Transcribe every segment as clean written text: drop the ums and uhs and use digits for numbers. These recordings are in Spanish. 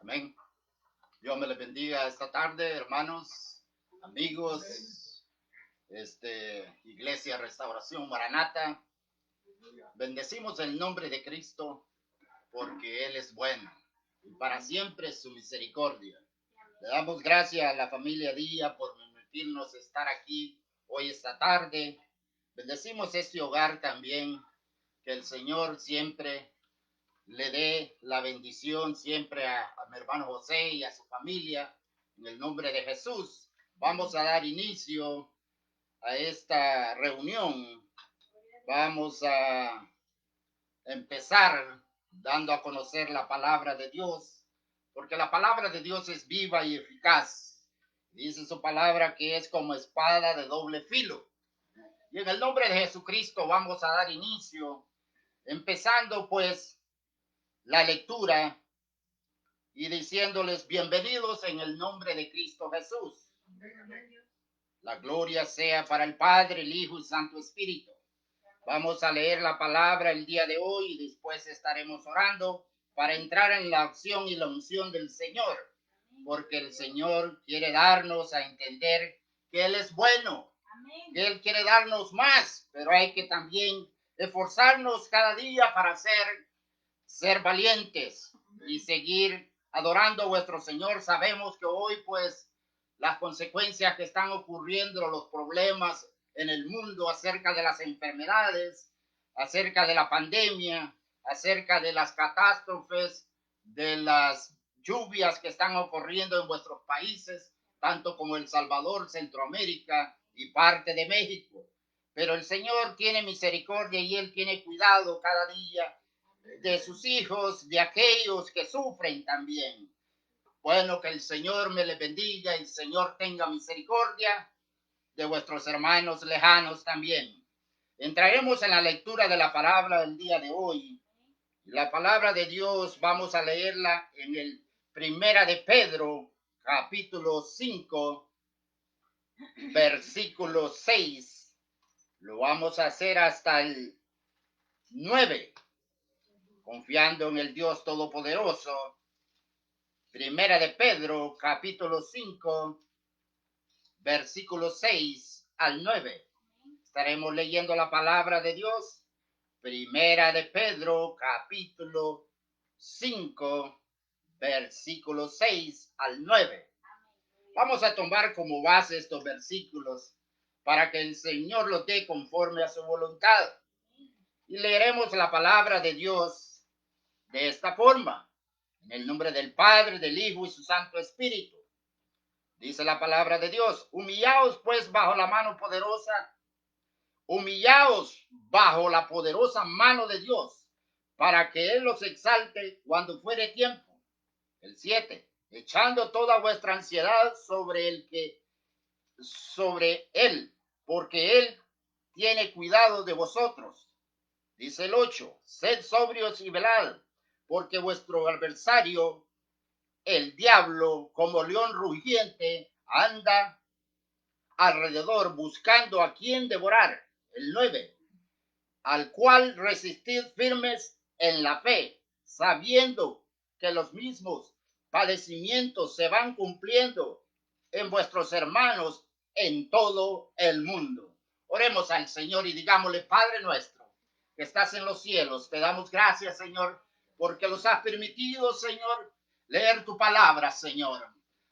Amén. Dios me les bendiga esta tarde, hermanos, amigos, Iglesia Restauración Maranata. Bendecimos el nombre de Cristo porque Él es bueno y para siempre es su misericordia. Le damos gracias a la familia Díaz por permitirnos estar aquí hoy esta tarde. Bendecimos este hogar también, que el Señor siempre le dé la bendición siempre a mi hermano José y a su familia. En el nombre de Jesús, vamos a dar inicio a esta reunión. Vamos a empezar dando a conocer la palabra de Dios, porque la palabra de Dios es viva y eficaz. Dice su palabra que es como espada de doble filo. Y en el nombre de Jesucristo vamos a dar inicio, empezando pues la lectura y diciéndoles bienvenidos en el nombre de Cristo Jesús. La gloria sea para el Padre, el Hijo y Santo Espíritu. Vamos a leer la palabra el día de hoy y después estaremos orando para entrar en la acción y la unción del Señor, porque el Señor quiere darnos a entender que Él es bueno, que Él quiere darnos más, pero hay que también esforzarnos cada día para ser valientes y seguir adorando a vuestro Señor. Sabemos que hoy pues las consecuencias que están ocurriendo, los problemas en el mundo acerca de las enfermedades, acerca de la pandemia, acerca de las catástrofes, de las lluvias que están ocurriendo en vuestros países, tanto como El Salvador, Centroamérica y parte de México. Pero el Señor tiene misericordia y Él tiene cuidado cada día de sus hijos, de aquellos que sufren también. Bueno, que el Señor me les bendiga y el Señor tenga misericordia de vuestros hermanos lejanos también. Entraremos en la lectura de la palabra del día de hoy. La palabra de Dios vamos a leerla en el Primera de Pedro, capítulo 5, versículo 6. Lo vamos a hacer hasta el 9. Confiando en el Dios Todopoderoso. Primera de Pedro, capítulo 5, versículo 6 al 9. Estaremos leyendo la palabra de Dios. Primera de Pedro, capítulo 5, versículo 6 al 9. Vamos a tomar como base estos versículos para que el Señor los dé conforme a su voluntad. Y leeremos la palabra de Dios de esta forma. En el nombre del Padre, del Hijo y su Santo Espíritu. Dice la palabra de Dios: humillaos pues bajo la mano poderosa, humillaos bajo la poderosa mano de Dios, para que Él los exalte cuando fuere tiempo. El 7. Echando toda vuestra ansiedad sobre Él, porque Él tiene cuidado de vosotros. Dice el 8. Sed sobrios y velad, porque vuestro adversario, el diablo, como león rugiente, anda alrededor buscando a quien devorar. El 9. Al cual resistid firmes en la fe, sabiendo que los mismos padecimientos se van cumpliendo en vuestros hermanos en todo el mundo. Oremos al Señor y digámosle: Padre nuestro, que estás en los cielos, te damos gracias, Señor, porque nos has permitido, Señor, leer tu palabra, Señor.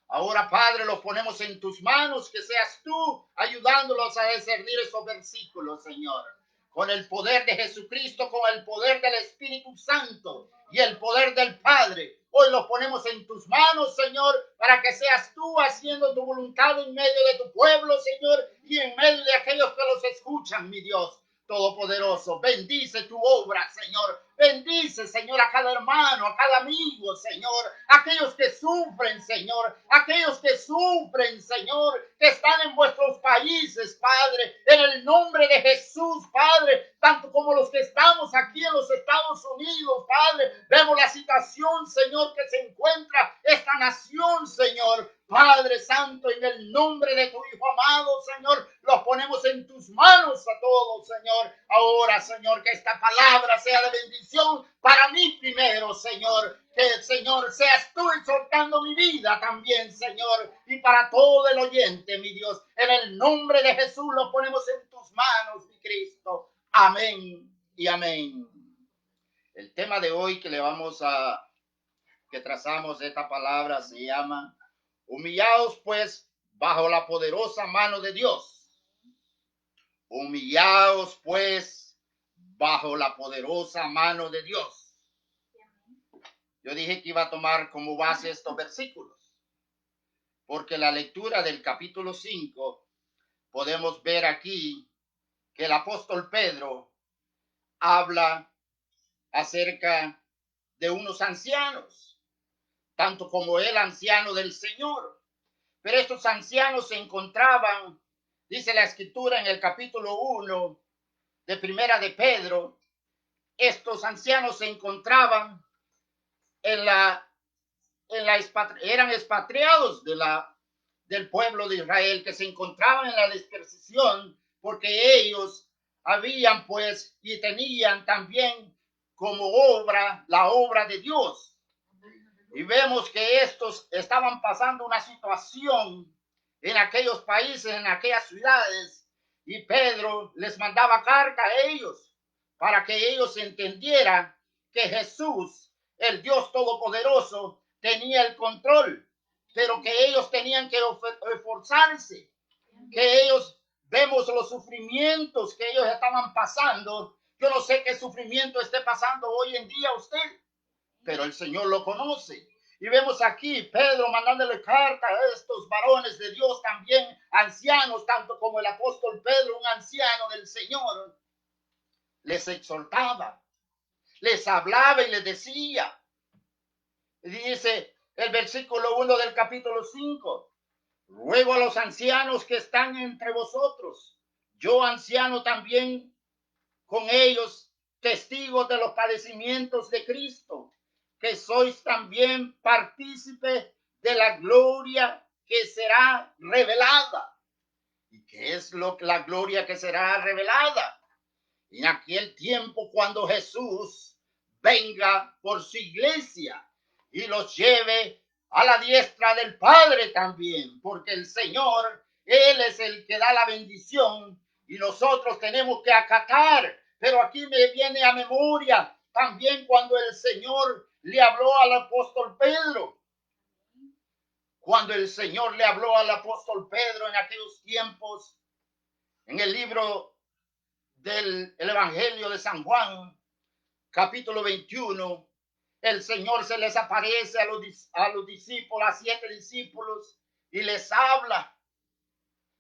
Ahora, Padre, lo ponemos en tus manos, que seas tú ayudándolos a discernir esos versículos, Señor. Con el poder de Jesucristo, con el poder del Espíritu Santo y el poder del Padre. Hoy los ponemos en tus manos, Señor, para que seas tú haciendo tu voluntad en medio de tu pueblo, Señor, y en medio de aquellos que los escuchan, mi Dios Todopoderoso. Bendice tu obra, Señor. Bendice, Señor, a cada hermano, a cada amigo, Señor. Aquellos que sufren, Señor. Aquellos que sufren, Señor, que están en vuestros países, Padre. En el nombre de Jesús, Padre. Tanto como los que estamos aquí en los Estados Unidos, Padre. Vemos la situación, Señor, que se encuentra esta nación, Señor. Padre Santo, en el nombre de tu Hijo amado, Señor, los ponemos en tus manos a todos, Señor. Ahora, Señor, que esta palabra sea de bendición para mí primero, Señor. Que, Señor, seas tú exhortando mi vida también, Señor, y para todo el oyente, mi Dios. En el nombre de Jesús lo ponemos en tus manos, mi Cristo. Amén y amén. El tema de hoy que trazamos esta palabra se llama: humillaos pues bajo la poderosa mano de Dios. Humillaos pues bajo la poderosa mano de Dios. Yo dije que iba a tomar como base estos versículos, porque la lectura del capítulo 5 podemos ver aquí que el apóstol Pedro habla acerca de unos ancianos, tanto como el anciano del Señor. Pero estos ancianos se encontraban, dice la escritura en el capítulo 1 de Primera de Pedro, estos ancianos se encontraban eran expatriados del pueblo de Israel, que se encontraban en la dispersión, porque ellos habían pues y tenían también como obra la obra de Dios. Y vemos que estos estaban pasando una situación en aquellos países, en aquellas ciudades, y Pedro les mandaba carta a ellos para que ellos entendieran que Jesús, el Dios Todopoderoso, tenía el control, pero que ellos tenían que esforzarse, que ellos vemos los sufrimientos que ellos estaban pasando. Yo no sé qué sufrimiento esté pasando hoy en día usted, pero el Señor lo conoce. Y vemos aquí Pedro mandándole carta a estos varones de Dios, también ancianos, tanto como el apóstol Pedro, un anciano del Señor, les exhortaba, les hablaba y les decía. Y dice el versículo 1 del capítulo 5, ruego a los ancianos que están entre vosotros, yo anciano también con ellos, testigos de los padecimientos de Cristo, que sois también partícipe de la gloria que será revelada. ¿Y qué es la gloria que será revelada? En aquel tiempo, cuando Jesús venga por su iglesia y los lleve a la diestra del Padre también, porque el Señor, Él es el que da la bendición y nosotros tenemos que acatar. Pero aquí me viene a memoria también cuando el Señor le habló al apóstol Pedro. Cuando el Señor le habló al apóstol Pedro en aquellos tiempos, en el libro del Evangelio de San Juan, capítulo 21, el Señor se les aparece a los discípulos, a 7 discípulos, y les habla,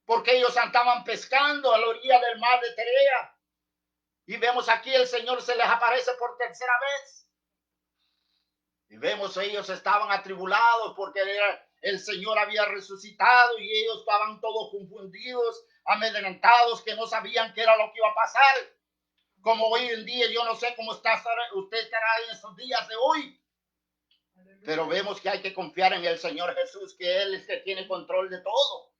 porque ellos andaban pescando a la orilla del mar de Terea. Y vemos aquí el Señor se les aparece por tercera vez. Y vemos ellos estaban atribulados porque el Señor había resucitado y ellos estaban todos confundidos, amedrentados, que no sabían qué era lo que iba a pasar. Como hoy en día, yo no sé cómo usted estará en esos días de hoy. Pero vemos que hay que confiar en el Señor Jesús, que Él es el que tiene control de todo.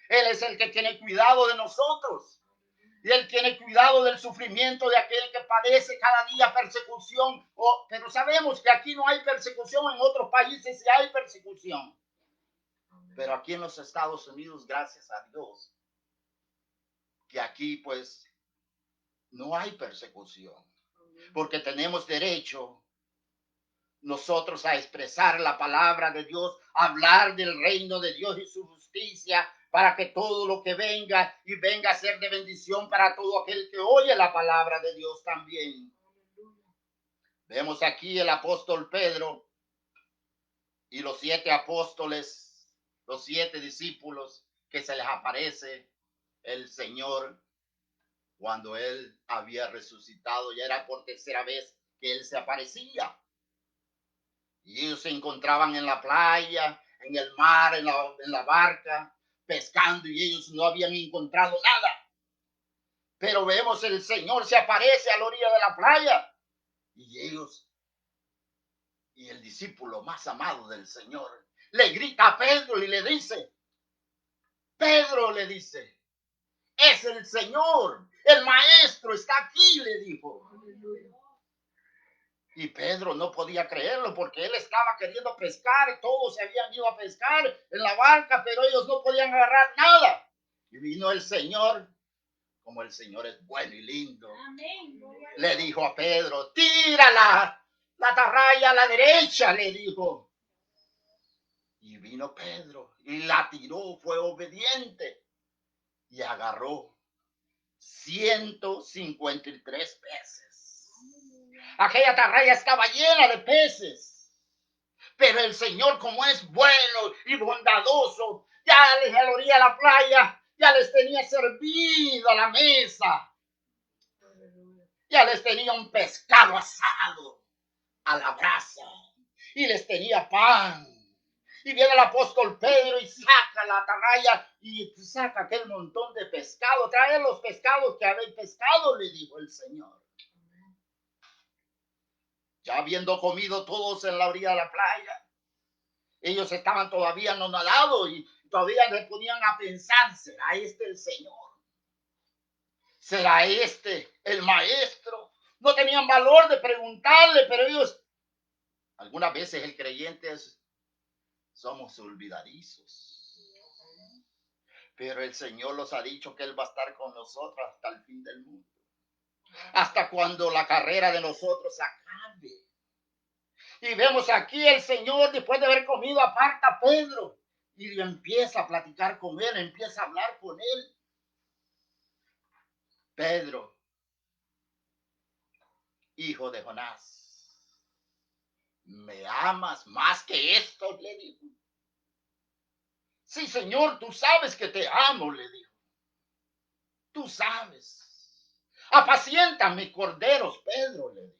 Él es el que tiene cuidado de nosotros. Y Él tiene cuidado del sufrimiento de aquel que padece cada día persecución. Pero sabemos que aquí no hay persecución, en otros países sí hay persecución. Pero aquí en los Estados Unidos, gracias a Dios, que aquí pues no hay persecución. Porque tenemos derecho nosotros a expresar la palabra de Dios, hablar del reino de Dios y su justicia, para que todo lo que venga y venga a ser de bendición para todo aquel que oye la palabra de Dios también. Vemos aquí el apóstol Pedro y los 7 apóstoles, los 7 discípulos que se les aparece el Señor cuando Él había resucitado. Ya era por tercera vez que Él se aparecía. Y ellos se encontraban en la playa, en el mar, en la barca, pescando, y ellos no habían encontrado nada. Pero vemos el Señor se aparece a la orilla de la playa. Y ellos, y el discípulo más amado del Señor, le grita a Pedro y le dice, Pedro le dice, es el Señor, el Maestro está aquí, le dijo. Y Pedro no podía creerlo porque él estaba queriendo pescar, todos se habían ido a pescar en la barca, pero ellos no podían agarrar nada. Y vino el Señor, como el Señor es bueno y lindo. Amén. Le dijo a Pedro, tírala, la atarraya a la derecha, le dijo. Y vino Pedro y la tiró, fue obediente y agarró 153 peces. Aquella atarraya estaba llena de peces, pero el Señor, como es bueno y bondadoso, ya les a la orilla de la playa, ya les tenía servido a la mesa, ya les tenía un pescado asado a la brasa y les tenía pan. Y viene el apóstol Pedro y saca la atarraya y saca aquel montón de pescado. Trae los pescados que habéis pescado, le dijo el Señor. Ya habiendo comido todos en la orilla de la playa, ellos estaban todavía anonadados y todavía se ponían a pensar, ¿será este el Señor? ¿Será este el Maestro? No tenían valor de preguntarle, pero ellos, algunas veces el creyente somos olvidadizos. Pero el Señor nos ha dicho que Él va a estar con nosotros hasta el fin del mundo. Hasta cuando la carrera de nosotros acabe. Y vemos aquí el Señor, después de haber comido, aparta a Pedro y empieza a platicar con él, empieza a hablar con él. Pedro, hijo de Jonás, ¿me amas más que esto? Le dijo. Sí, Señor, tú sabes que te amo, le dijo. Tú sabes. Apacienta mis corderos, Pedro, le dijo.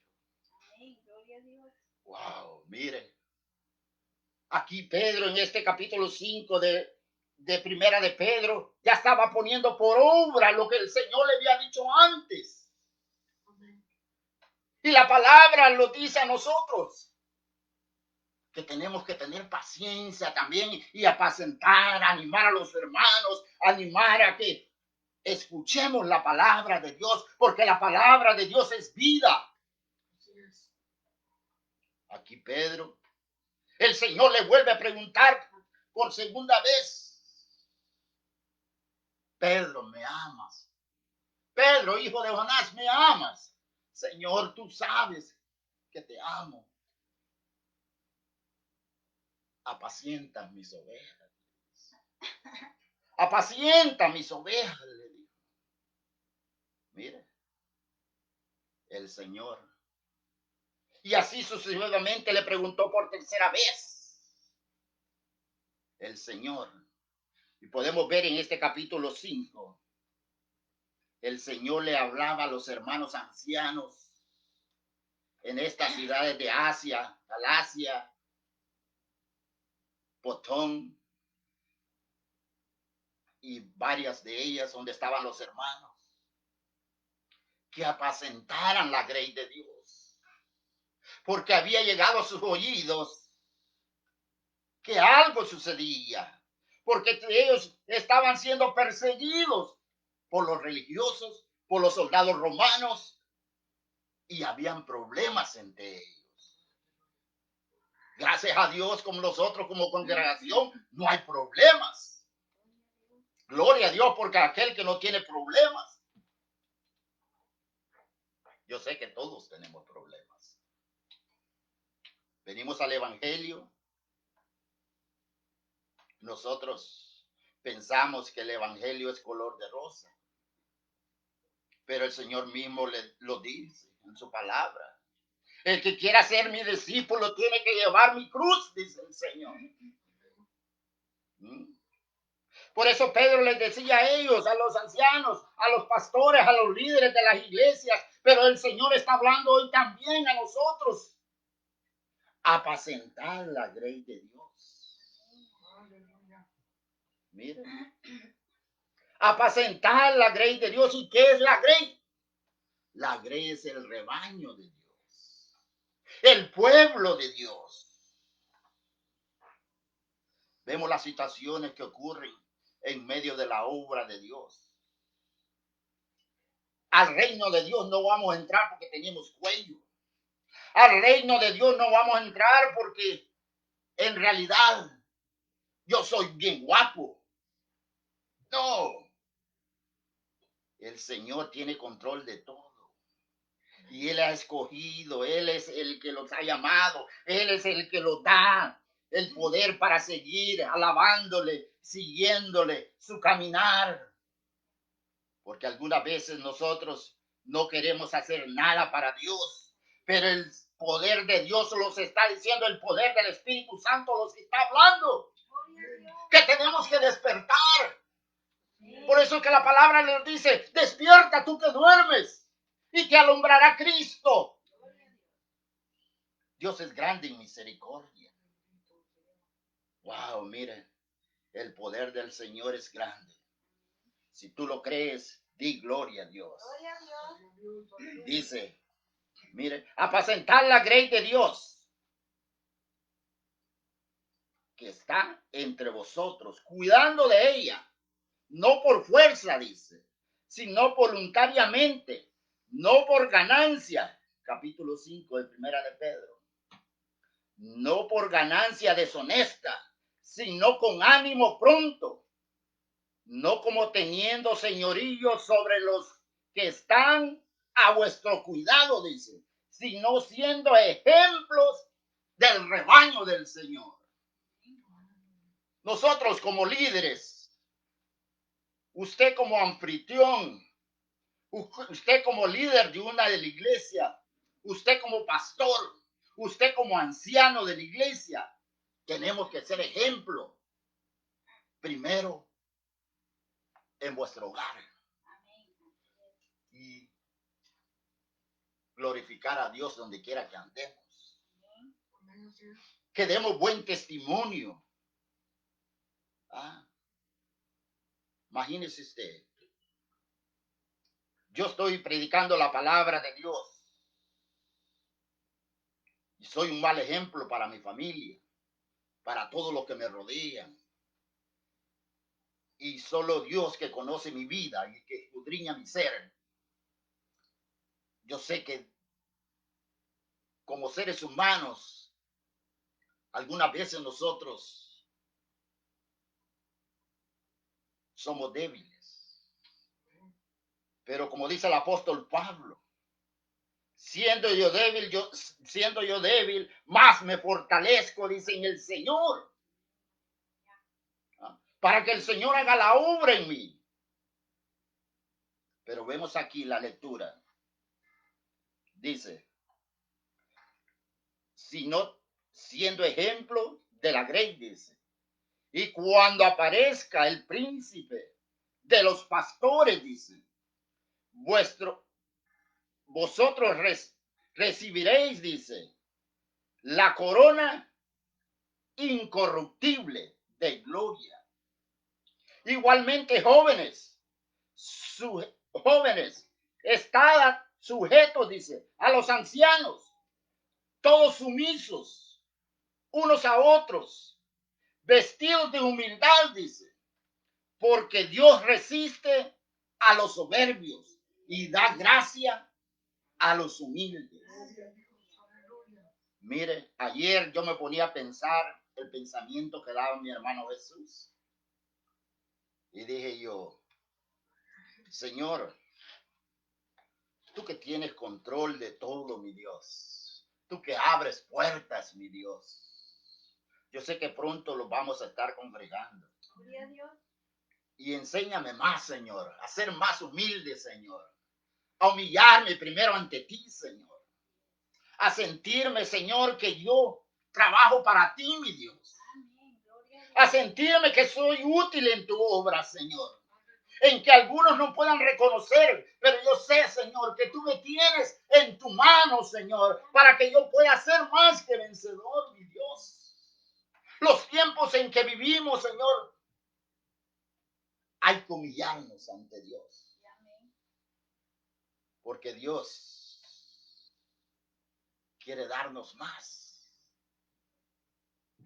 Wow, miren. Aquí Pedro en este capítulo 5 de Primera de Pedro ya estaba poniendo por obra lo que el Señor le había dicho antes. Y la palabra lo dice a nosotros, que tenemos que tener paciencia también y apacentar, animar a los hermanos, animar a que escuchemos la palabra de Dios, porque la palabra de Dios es vida. Aquí Pedro, el Señor le vuelve a preguntar por segunda vez, Pedro, ¿me amas? Pedro, hijo de Jonás, ¿me amas? Señor, tú sabes que te amo. Apacienta mis ovejas. Apacienta mis ovejas, le dijo. Mire, el Señor. Y así sucesivamente le preguntó por tercera vez. El Señor. Y podemos ver en este capítulo 5, el Señor le hablaba a los hermanos ancianos en estas ciudades de Asia, Galacia, Potón y varias de ellas donde estaban los hermanos, que apacentaran la grey de Dios, porque había llegado a sus oídos que algo sucedía, porque ellos estaban siendo perseguidos por los religiosos, por los soldados romanos, y habían problemas entre ellos. Gracias a Dios, como nosotros como congregación, no hay problemas. Gloria a Dios, porque aquel que no tiene problemas. Yo sé que todos tenemos problemas. Venimos al Evangelio. Nosotros pensamos que el Evangelio es color de rosa. Pero el Señor mismo lo dice en su palabra. El que quiera ser mi discípulo tiene que llevar mi cruz, dice el Señor. Por eso Pedro les decía a ellos, a los ancianos, a los pastores, a los líderes de las iglesias, pero el Señor está hablando hoy también a nosotros. Apacentar la grey de Dios. Miren. Apacentar la grey de Dios. ¿Y qué es la grey? La grey es el rebaño de Dios. El pueblo de Dios. Vemos las situaciones que ocurren en medio de la obra de Dios. Al reino de Dios no vamos a entrar porque tenemos cuello. Al reino de Dios no vamos a entrar porque en realidad yo soy bien guapo. No. El Señor tiene control de todo. Y Él ha escogido, Él es el que los ha llamado, Él es el que los da el poder para seguir alabándole, siguiéndole su caminar. Porque algunas veces nosotros no queremos hacer nada para Dios, pero el poder de Dios los está diciendo, el poder del Espíritu Santo los está hablando, que tenemos que despertar. Por eso que la palabra les dice, despierta tú que duermes y te alumbrará Cristo. Dios es grande en misericordia. Wow, miren, el poder del Señor es grande. Si tú lo crees, di gloria a Dios. Dice, mire, apacentar la grey de Dios que está entre vosotros, cuidando de ella, no por fuerza, dice, sino voluntariamente, no por ganancia. Capítulo 5 de Primera de Pedro. No por ganancia deshonesta, sino con ánimo pronto, no como teniendo señorío sobre los que están a vuestro cuidado, dice, sino siendo ejemplos del rebaño del Señor. Nosotros como líderes, usted como anfitrión, usted como líder de una de la iglesia, usted como pastor, usted como anciano de la iglesia, tenemos que ser ejemplo. Primero, en vuestro hogar. Y glorificar a Dios donde quiera que andemos. Que demos buen testimonio. Imagínese usted. Yo estoy predicando la palabra de Dios. Y soy un mal ejemplo para mi familia, para todos los que me rodean. Y solo Dios que conoce mi vida y que escudriña mi ser. Yo sé que como seres humanos, algunas veces nosotros somos débiles. Pero como dice el apóstol Pablo, siendo yo débil, más me fortalezco, dice, en el Señor. Para que el Señor haga la obra en mí. Pero vemos aquí la lectura. Dice, sino siendo ejemplo de la grey, dice. Y cuando aparezca el príncipe de los pastores, dice, vosotros recibiréis, dice, la corona incorruptible de gloria. Igualmente, jóvenes, estad sujetos, dice, a los ancianos, todos sumisos, unos a otros, vestidos de humildad, dice, porque Dios resiste a los soberbios y da gracia a los humildes. Mire, ayer yo me ponía a pensar el pensamiento que daba mi hermano Jesús. Y dije yo, Señor, tú que tienes control de todo, mi Dios. Tú que abres puertas, mi Dios. Yo sé que pronto los vamos a estar congregando. Y enséñame más, Señor, a ser más humilde, Señor. A humillarme primero ante ti, Señor. A sentirme, Señor, que yo trabajo para ti, mi Dios. A sentirme que soy útil en tu obra, Señor. En que algunos no puedan reconocer, pero yo sé, Señor, que tú me tienes en tu mano, Señor, para que yo pueda ser más que vencedor, mi Dios. Los tiempos en que vivimos, Señor, hay que humillarnos ante Dios. Porque Dios quiere darnos más.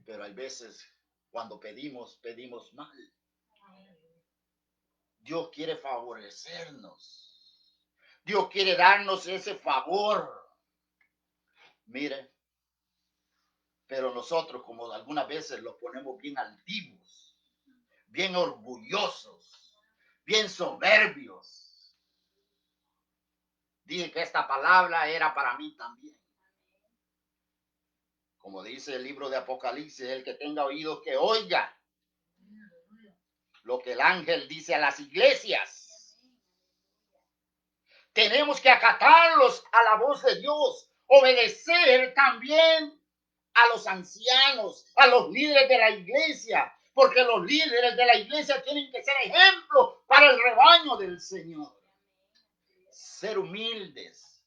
Pero hay veces Cuando pedimos mal. Dios quiere favorecernos. Dios quiere darnos ese favor. Mire, pero nosotros como algunas veces los ponemos bien altivos, bien orgullosos, bien soberbios. Dije que esta palabra era para mí también. Como dice el libro de Apocalipsis, el que tenga oídos que oiga lo que el ángel dice a las iglesias. Tenemos que acatarlos a la voz de Dios, obedecer también a los ancianos, a los líderes de la iglesia, porque los líderes de la iglesia tienen que ser ejemplo para el rebaño del Señor. Ser humildes,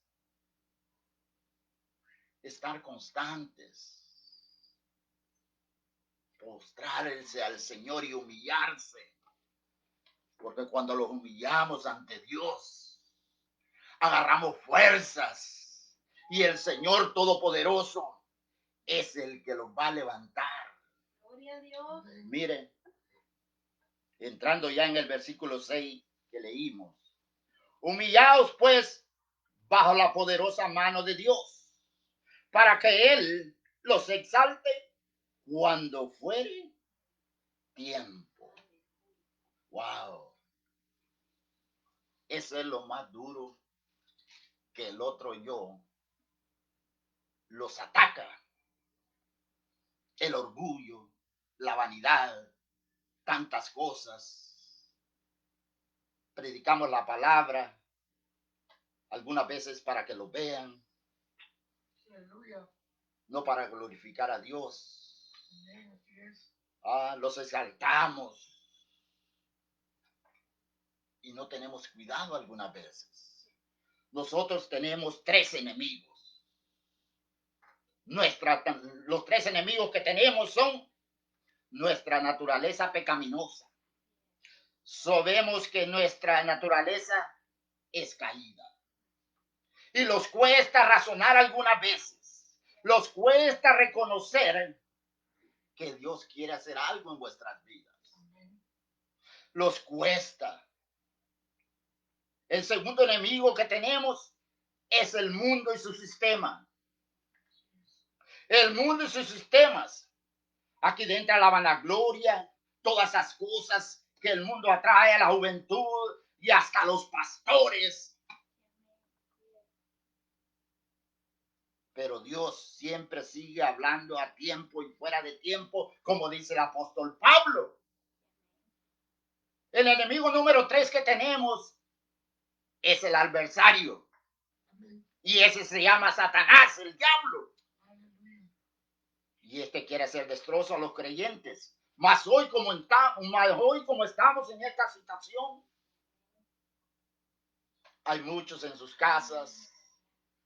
estar constantes, postrarse al Señor y humillarse, porque cuando los humillamos ante Dios, agarramos fuerzas y el Señor Todopoderoso es el que los va a levantar. Gloria a Dios. Miren, entrando ya en el versículo 6 que leímos. Humillaos pues bajo la poderosa mano de Dios, para que Él los exalte cuando fuere tiempo. Wow. Eso es lo más duro, que el otro yo los ataca. El orgullo, la vanidad, tantas cosas. Predicamos la palabra, algunas veces para que lo vean, no para glorificar a Dios. Los exaltamos y no tenemos cuidado algunas veces. Nosotros tenemos 3 enemigos. Los 3 enemigos que tenemos son nuestra naturaleza pecaminosa. Sabemos que nuestra naturaleza es caída. Y los cuesta razonar algunas veces. Los cuesta reconocer que Dios quiere hacer algo en vuestras vidas. Los cuesta. El segundo enemigo que tenemos es el mundo y su sistema. El mundo y sus sistemas. Aquí entra la vanagloria, todas esas cosas que el mundo atrae a la juventud y hasta los pastores. Pero Dios siempre sigue hablando a tiempo y fuera de tiempo, como dice el apóstol Pablo. El enemigo número 3 que tenemos es el adversario. Y ese se llama Satanás, el diablo. Y este quiere hacer destrozo a los creyentes. Mas hoy como estamos en esta situación, hay muchos en sus casas.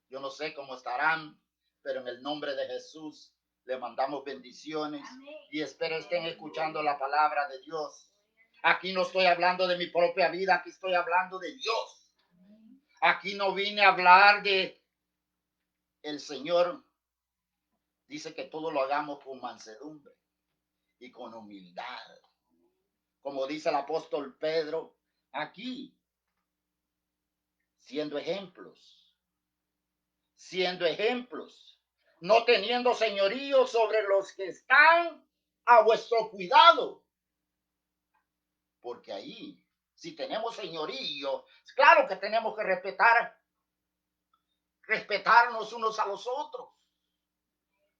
Yo no sé cómo estarán, pero en el nombre de Jesús le mandamos bendiciones. Y espero estén escuchando la palabra de Dios. Aquí no estoy hablando de mi propia vida, aquí estoy hablando de Dios. Aquí no vine a hablar de el Señor. Dice que todo lo hagamos con mansedumbre y con humildad. Como dice el apóstol Pedro, aquí, siendo ejemplos, no teniendo señorío sobre los que están a vuestro cuidado. Porque ahí, si tenemos señorío, claro que tenemos que respetarnos unos a los otros,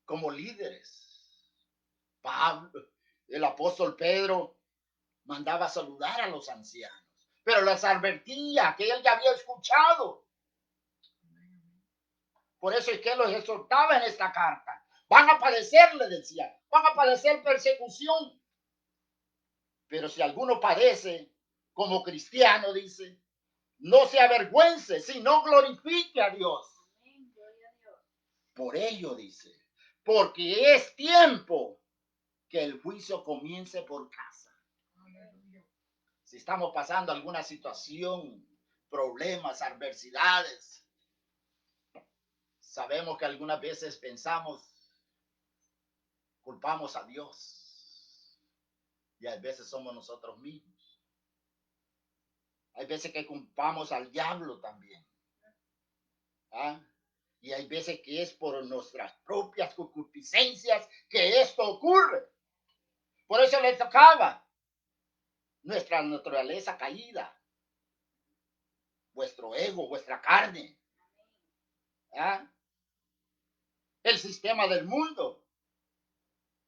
como líderes. Pablo, el apóstol Pedro mandaba saludar a los ancianos, pero les advertía que él ya había escuchado. Por eso es que los exhortaba en esta carta. Van a padecer, le decía, van a padecer persecución. Pero si alguno padece como cristiano, dice, no se avergüence, sino glorifique a Dios. Por ello, dice, porque es tiempo que el juicio comience por casa. Si estamos pasando alguna situación, problemas, adversidades, sabemos que algunas veces culpamos a Dios. Y a veces somos nosotros mismos. Hay veces que culpamos al diablo también. ¿Ah? Y hay veces que es por nuestras propias concupiscencias que esto ocurre. Por eso le tocaba nuestra naturaleza caída, vuestro ego, vuestra carne, ¿ah? El sistema del mundo.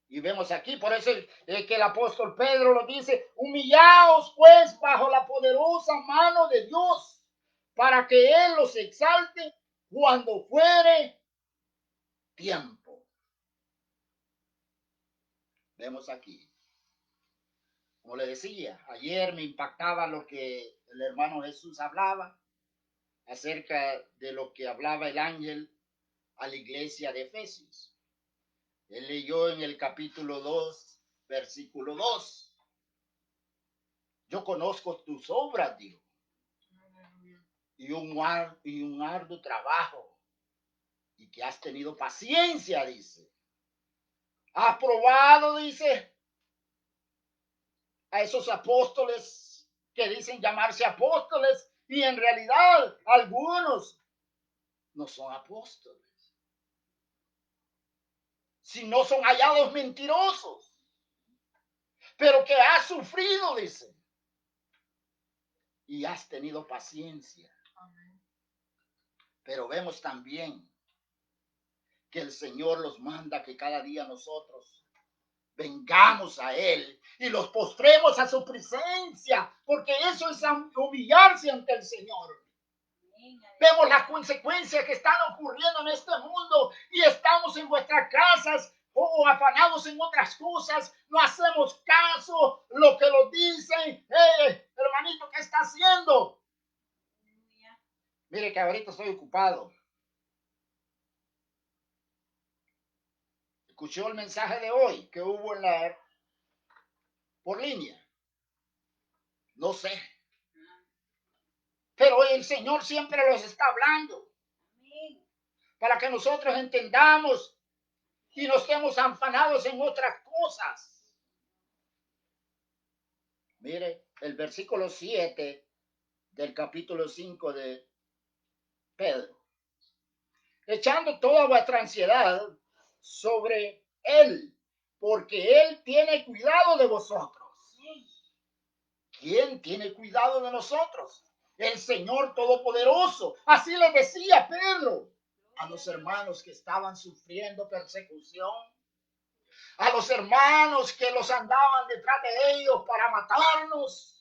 Y vemos aquí, por eso que el apóstol Pedro lo dice, humillaos pues bajo la poderosa mano de Dios, para que Él los exalte cuando fuere tiempo. Vemos aquí. Como le decía, ayer me impactaba lo que el hermano Jesús hablaba acerca de lo que hablaba el ángel a la iglesia de Efesios. Él leyó en el capítulo 2, versículo 2. Yo conozco tus obras, dijo, y un arduo trabajo, y que has tenido paciencia, dice. Has probado, dice, a esos apóstoles que dicen llamarse apóstoles, y en realidad algunos no son apóstoles, si no son hallados mentirosos, pero que has sufrido, dice, y has tenido paciencia. Pero vemos también que el Señor los manda que cada día nosotros vengamos a Él y los postremos a su presencia, porque eso es humillarse ante el Señor. Vemos las consecuencias que están ocurriendo en este mundo y estamos en vuestras casas o afanados en otras cosas, no hacemos caso lo que nos dicen. Hermanito, ¿qué está haciendo? Mire que ahorita estoy ocupado. Escuchó el mensaje de hoy que hubo por línea. No sé. Pero el Señor siempre los está hablando. Para que nosotros entendamos y no estemos afanados en otras cosas. Mire, el versículo 7 del capítulo 5 de Pedro. Echando toda vuestra ansiedad sobre Él, porque Él tiene cuidado de vosotros. ¿Quién tiene cuidado de nosotros? El Señor Todopoderoso. Así le decía Pedro a los hermanos que estaban sufriendo persecución, a los hermanos que los andaban detrás de ellos para matarnos.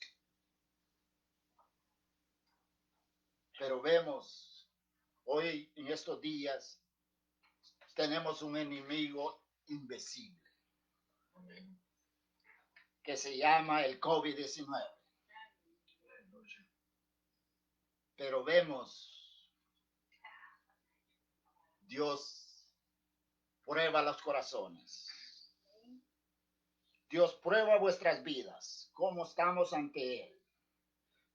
Pero vemos hoy en estos días tenemos un enemigo invisible que se llama el COVID-19. Pero vemos, Dios prueba los corazones. Dios prueba vuestras vidas, cómo estamos ante Él.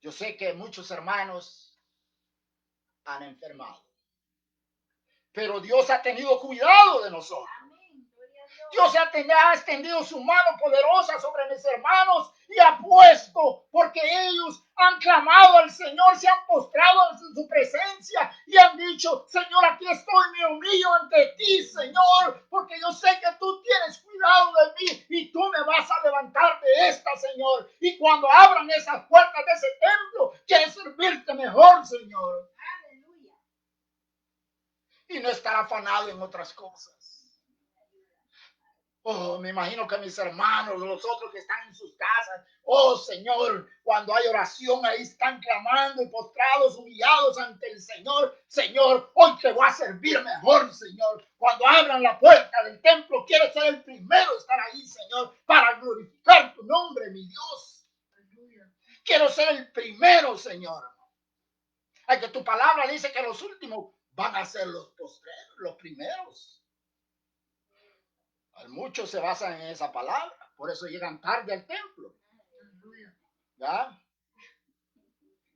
Yo sé que muchos hermanos han enfermado, pero Dios ha tenido cuidado de nosotros. Dios ha extendido su mano poderosa sobre mis hermanos y ha puesto, porque ellos han clamado al Señor, se han postrado en su presencia y han dicho, Señor, aquí estoy, me humillo ante ti, Señor, porque yo sé que tú tienes cuidado de mí y tú me vas a levantar de esta, Señor. Y cuando abran esas puertas de ese templo, quiero servirte mejor, Señor. Aleluya. Y no estar afanado en otras cosas. Oh, me imagino que mis hermanos, los otros que están en sus casas, oh Señor, cuando hay oración ahí están clamando y postrados, humillados ante el Señor. Señor, hoy te voy a servir mejor, Señor. Cuando abran la puerta del templo, quiero ser el primero a estar ahí, Señor, para glorificar tu nombre, mi Dios. Quiero ser el primero, Señor. Ay, que tu palabra dice que los últimos van a ser los postreros, los primeros. Muchos se basan en esa palabra, por eso llegan tarde al templo. ¿Ya?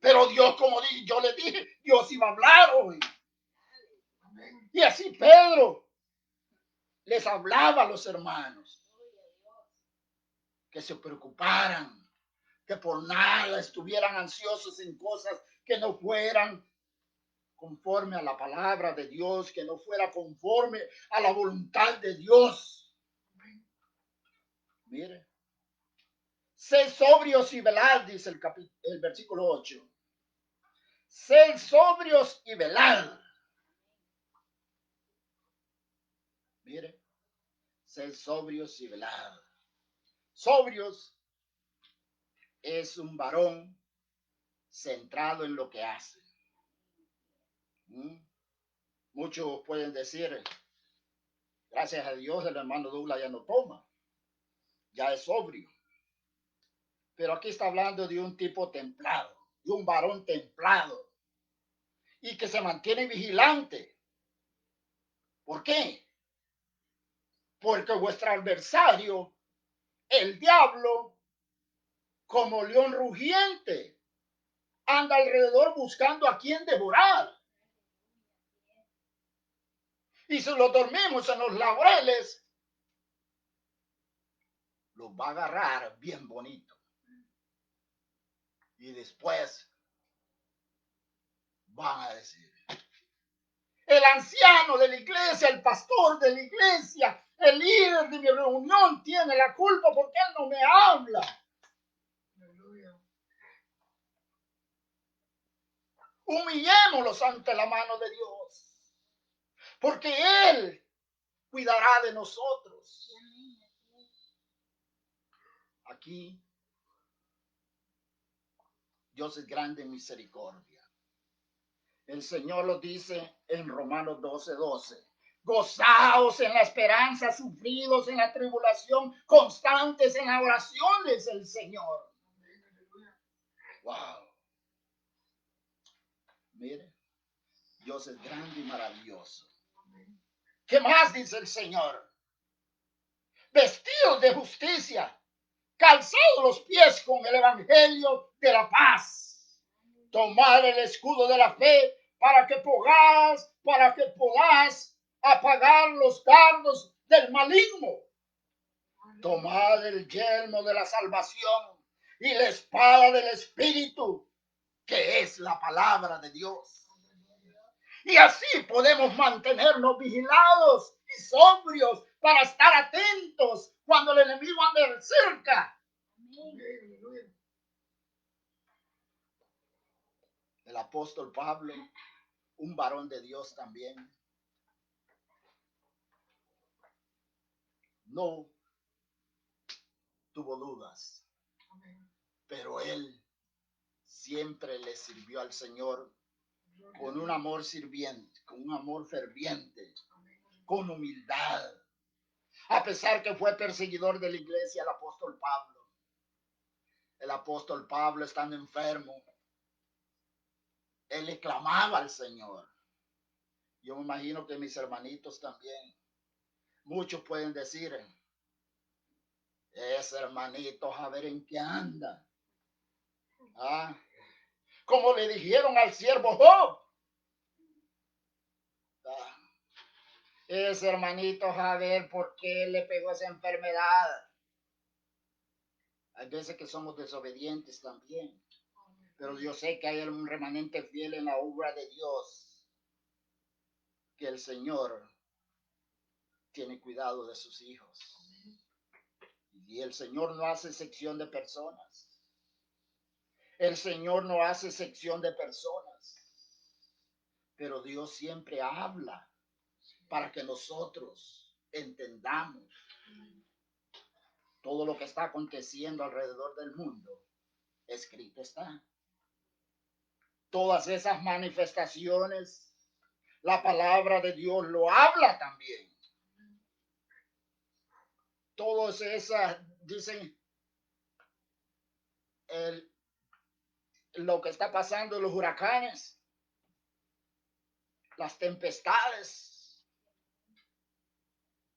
Pero Dios, como yo le dije, Dios iba a hablar hoy. Y así Pedro les hablaba a los hermanos. que se preocuparan, que por nada estuvieran ansiosos en cosas que no fueran conforme a la palabra de Dios, que no fuera conforme a la voluntad de Dios. Mire, sed sobrios y velad, dice el versículo 8. Sed sobrios y velad. Mire, sed sobrios y velad. Sobrios es un varón centrado en lo que hace. Muchos pueden decir, gracias a Dios el hermano Douglas ya no toma, ya es sobrio. Pero aquí está hablando de un tipo templado, de un varón templado y que se mantiene vigilante. ¿Por qué? Porque vuestro adversario, el diablo, como león rugiente, anda alrededor buscando a quien devorar. Y si lo dormimos en los laureles, los va a agarrar bien bonito. Y después van a decir, el anciano de la iglesia, el pastor de la iglesia, el líder de mi reunión tiene la culpa porque él no me habla. Humillémoslos ante la mano de Dios, porque Él cuidará de nosotros. Aquí, Dios es grande en misericordia. El Señor lo dice en Romanos 12:12. Gozaos en la esperanza, sufridos en la tribulación, constantes en la oración, es el Señor. Wow. Mire, Dios es grande y maravilloso. ¿Qué más dice el Señor? Vestidos de justicia, calzados los pies con el evangelio de la paz. Tomar el escudo de la fe para que podás apagar los dardos del maligno. Tomad el yelmo de la salvación y la espada del Espíritu, que es la palabra de Dios. Y así podemos mantenernos vigilados y sobrios para estar atentos cuando el enemigo ande cerca. El apóstol Pablo, un varón de Dios también, no tuvo dudas, pero él siempre le sirvió al Señor con un amor sirviente, con un amor ferviente, con humildad. A pesar que fue perseguidor de la iglesia, el apóstol Pablo estando enfermo, él le clamaba al Señor. Yo me imagino que mis hermanitos también, muchos pueden decir, ese hermanito, a ver en qué anda. Como le dijeron al siervo Job. Ese hermanito, a ver por qué le pegó esa enfermedad. Hay veces que somos desobedientes también. Pero yo sé que hay un remanente fiel en la obra de Dios. Que el Señor tiene cuidado de sus hijos. Y el Señor no hace sección de personas. El Señor no hace sección de personas. Pero Dios siempre habla para que nosotros entendamos todo lo que está aconteciendo alrededor del mundo. Escrito está. Todas esas manifestaciones, la palabra de Dios lo habla también. Todas esas, dicen, lo que está pasando en los huracanes, las tempestades.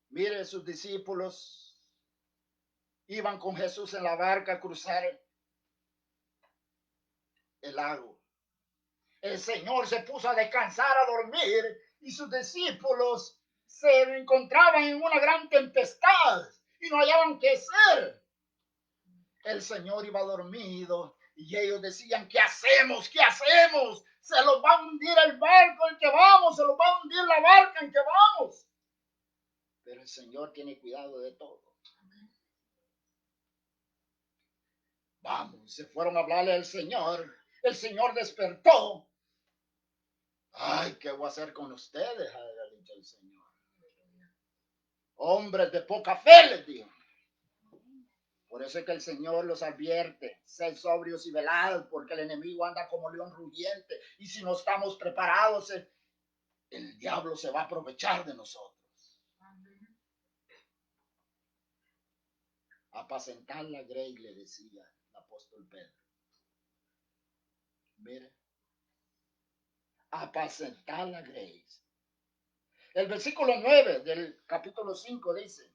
Mire, sus discípulos iban con Jesús en la barca a cruzar el lago. El Señor se puso a descansar, a dormir, y sus discípulos se encontraban en una gran tempestad y no hallaban qué hacer. El Señor iba dormido y ellos decían, ¿qué hacemos? ¿Qué hacemos? Se los va a hundir el barco en que vamos, se los va a hundir la barca en que vamos. Pero el Señor tiene cuidado de todo. Vamos, se fueron a hablarle al Señor. El Señor despertó. Ay, ¿qué voy a hacer con ustedes? Ha dicho el Señor. Hombres de poca fe, les dijo. Por eso es que el Señor los advierte, sed sobrios y velados, porque el enemigo anda como león rugiente. Y si no estamos preparados, el diablo se va a aprovechar de nosotros. Apacentar la grey, le decía el apóstol Pedro. Mire, apacentar la grey. El versículo 9 del capítulo 5 dice,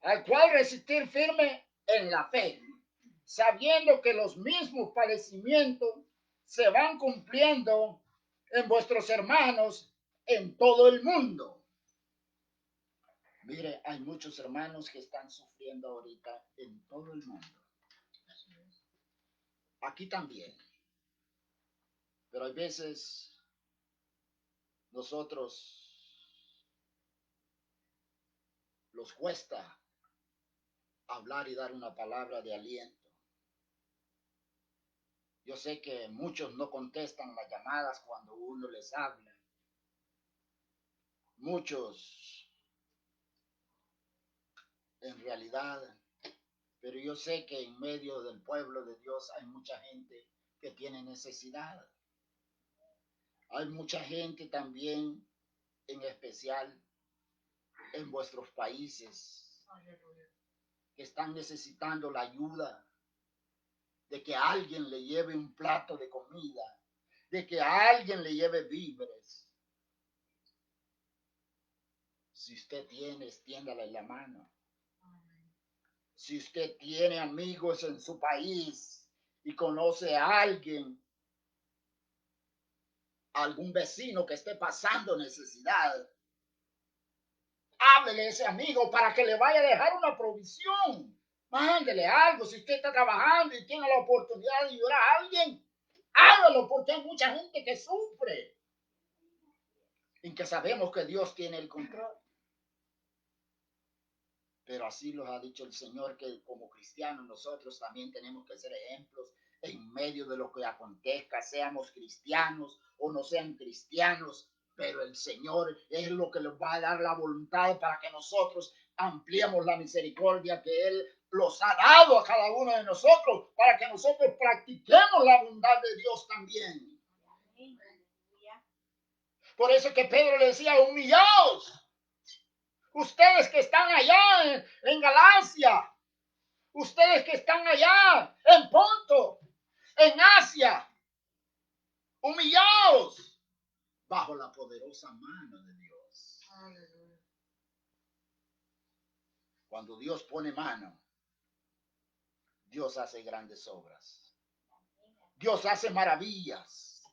al cual resistir firme en la fe, sabiendo que los mismos padecimientos se van cumpliendo en vuestros hermanos en todo el mundo. Mire, hay muchos hermanos que están sufriendo ahorita en todo el mundo. Aquí también. Pero hay veces nosotros nos cuesta hablar y dar una palabra de aliento. Yo sé que muchos no contestan las llamadas cuando uno les habla. Muchos, en realidad, pero yo sé que en medio del pueblo de Dios hay mucha gente que tiene necesidad. Hay mucha gente también, en especial en vuestros países, que están necesitando la ayuda de que alguien le lleve un plato de comida, de que alguien le lleve víveres. Si usted tiene, extiéndale la mano. Si usted tiene amigos en su país y conoce a alguien, algún vecino que esté pasando necesidad, háblele a ese amigo para que le vaya a dejar una provisión. Mándele algo. Si usted está trabajando y tiene la oportunidad de ayudar a alguien, hágalo, porque hay mucha gente que sufre. Y que sabemos que Dios tiene el control. Pero así nos ha dicho el Señor, que como cristianos nosotros también tenemos que ser ejemplos en medio de lo que acontezca, seamos cristianos o no sean cristianos, pero el Señor es lo que nos va a dar la voluntad para que nosotros ampliemos la misericordia que Él los ha dado a cada uno de nosotros, para que nosotros practiquemos la bondad de Dios también. Por eso que Pedro le decía, humillaos. Ustedes que están allá en Galacia, ustedes que están allá en Ponto, en Asia, humillaos bajo la poderosa mano de Dios. Cuando Dios pone mano, Dios hace grandes obras. Dios hace maravillas.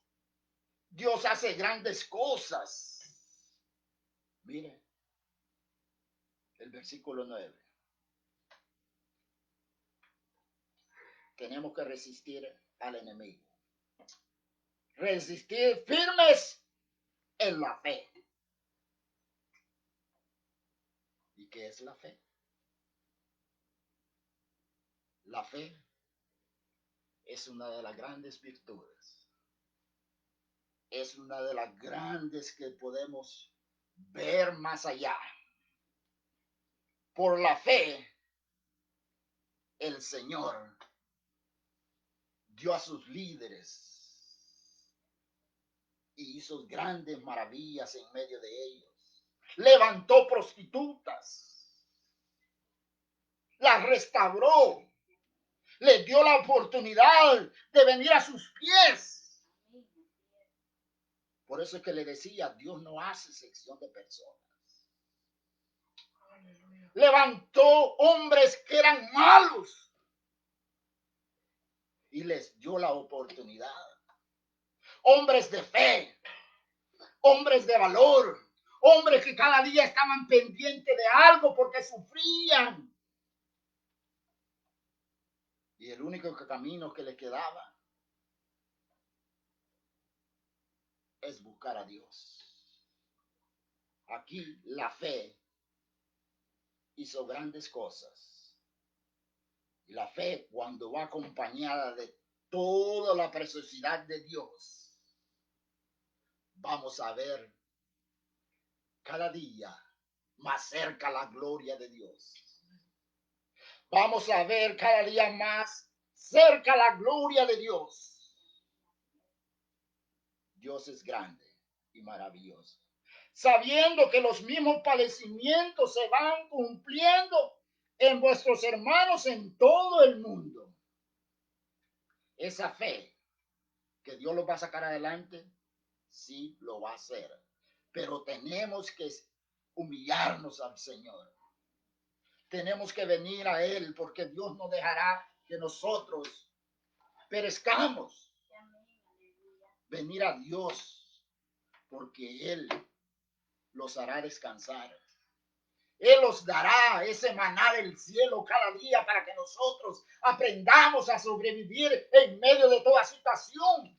Dios hace grandes cosas. Mire, el versículo 9. Tenemos que resistir al enemigo. Resistir firmes en la fe. ¿Y qué es la fe? La fe es una de las grandes virtudes. Es una de las grandes que podemos ver más allá. Por la fe, el Señor dio a sus líderes y hizo grandes maravillas en medio de ellos. Levantó prostitutas, las restauró, les dio la oportunidad de venir a sus pies. Por eso es que le decía, Dios no hace sección de personas. Levantó hombres que eran malos y les dio la oportunidad. Hombres de fe, hombres de valor, hombres que cada día estaban pendientes de algo porque sufrían. Y el único camino que le quedaba es buscar a Dios. Aquí la fe hizo grandes cosas. Y la fe, cuando va acompañada de toda la preciosidad de Dios, vamos a ver cada día más cerca la gloria de Dios. Vamos a ver cada día más cerca la gloria de Dios. Dios es grande y maravilloso. Sabiendo que los mismos padecimientos se van cumpliendo en vuestros hermanos en todo el mundo. Esa fe que Dios lo va a sacar adelante, sí lo va a hacer. Pero tenemos que humillarnos al Señor. Tenemos que venir a Él porque Dios no dejará que nosotros perezcamos. Venir a Dios porque Él los hará descansar. Él os dará ese maná del cielo cada día para que nosotros aprendamos a sobrevivir en medio de toda situación.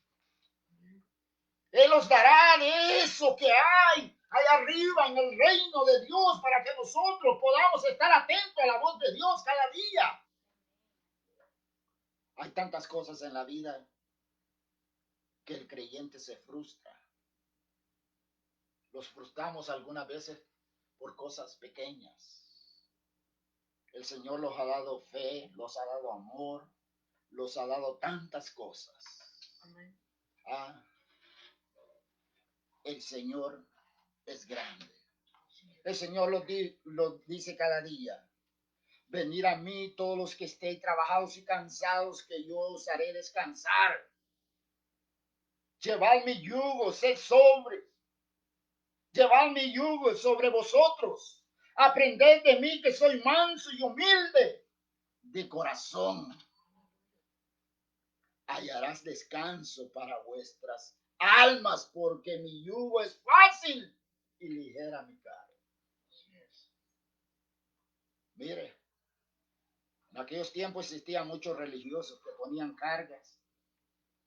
Él os dará de eso que hay allá arriba en el reino de Dios para que nosotros podamos estar atentos a la voz de Dios cada día. Hay tantas cosas en la vida que el creyente se frustra. Los frustramos algunas veces por cosas pequeñas. El Señor los ha dado fe, los ha dado amor, los ha dado tantas cosas. Amén. El Señor es grande. El Señor lo dice cada día. Venid a mí todos los que estéis trabajados y cansados, que yo os haré descansar. Llevad mi yugo, llevad mi yugo sobre vosotros. Aprended de mí que soy manso y humilde de corazón. Hallarás descanso para vuestras almas, porque mi yugo es fácil y ligera mi carga. Mire, en aquellos tiempos existían muchos religiosos que ponían cargas,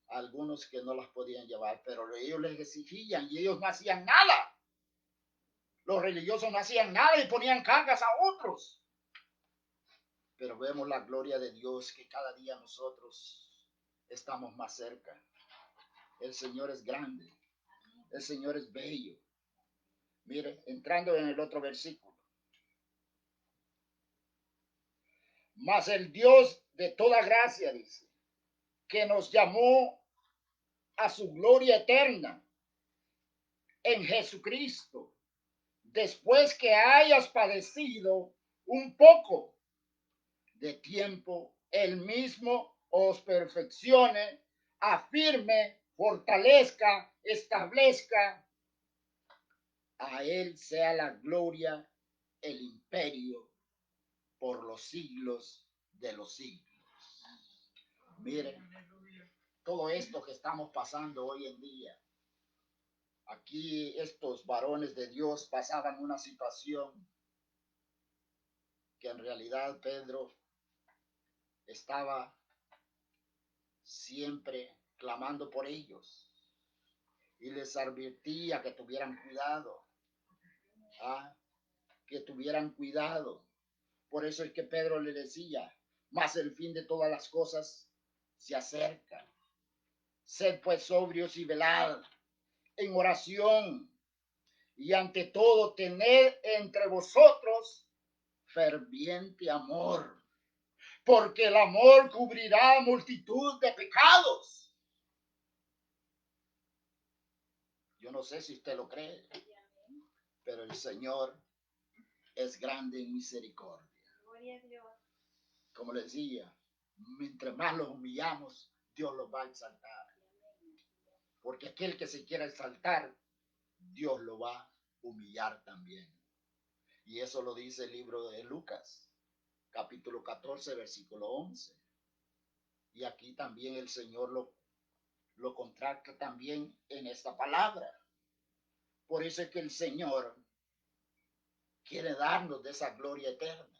algunos que no las podían llevar, pero ellos les exigían y ellos no hacían nada. Los religiosos no hacían nada y ponían cargas a otros. Pero vemos la gloria de Dios que cada día nosotros estamos más cerca. El Señor es grande. El Señor es bello. Mire, entrando en el otro versículo. Mas el Dios de toda gracia, dice, que nos llamó a su gloria eterna en Jesucristo, después que hayas padecido un poco de tiempo, Él mismo os perfeccione, afirme, fortalezca, establezca. A Él sea la gloria, el imperio, por los siglos de los siglos. Miren, todo esto que estamos pasando hoy en día, aquí estos varones de Dios pasaban una situación que en realidad Pedro estaba siempre clamando por ellos y les advertía que tuvieran cuidado, que tuvieran cuidado. Por eso es que Pedro le decía, mas el fin de todas las cosas se acerca. Sed pues sobrios y velad en oración, y ante todo tened entre vosotros ferviente amor, porque el amor cubrirá multitud de pecados. Yo no sé si usted lo cree, pero el Señor es grande en misericordia. Como les decía, mientras más los humillamos, Dios los va a exaltar. Porque aquel que se quiera exaltar, Dios lo va a humillar también. Y eso lo dice el libro de Lucas, capítulo 14, versículo 11. Y aquí también el Señor lo contrasta también en esta palabra. Por eso es que el Señor quiere darnos de esa gloria eterna.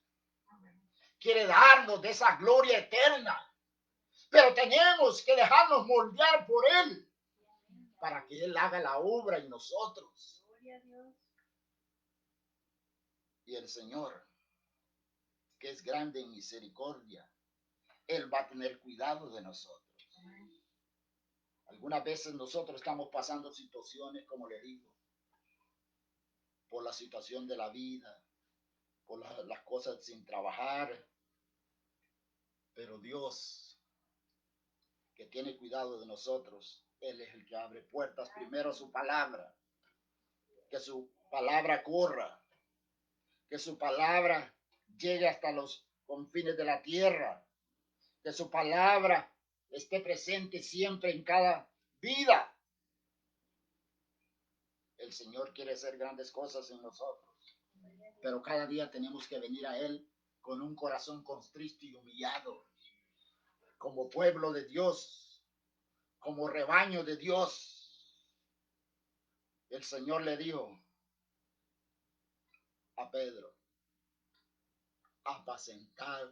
Quiere darnos de esa gloria eterna. Pero tenemos que dejarnos moldear por Él para que Él haga la obra en nosotros. Y el Señor, que es grande en misericordia, Él va a tener cuidado de nosotros. Algunas veces nosotros estamos pasando situaciones, como le digo, por la situación de la vida, por las cosas sin trabajar. Pero Dios, que tiene cuidado de nosotros, Él es el que abre puertas. Primero su palabra, que su palabra corra, que su palabra llegue hasta los confines de la tierra, que su palabra esté presente siempre en cada vida. El Señor quiere hacer grandes cosas en nosotros, pero cada día tenemos que venir a Él con un corazón contrito y humillado, como pueblo de Dios, como rebaño de Dios. El Señor le dijo a Pedro: apacentad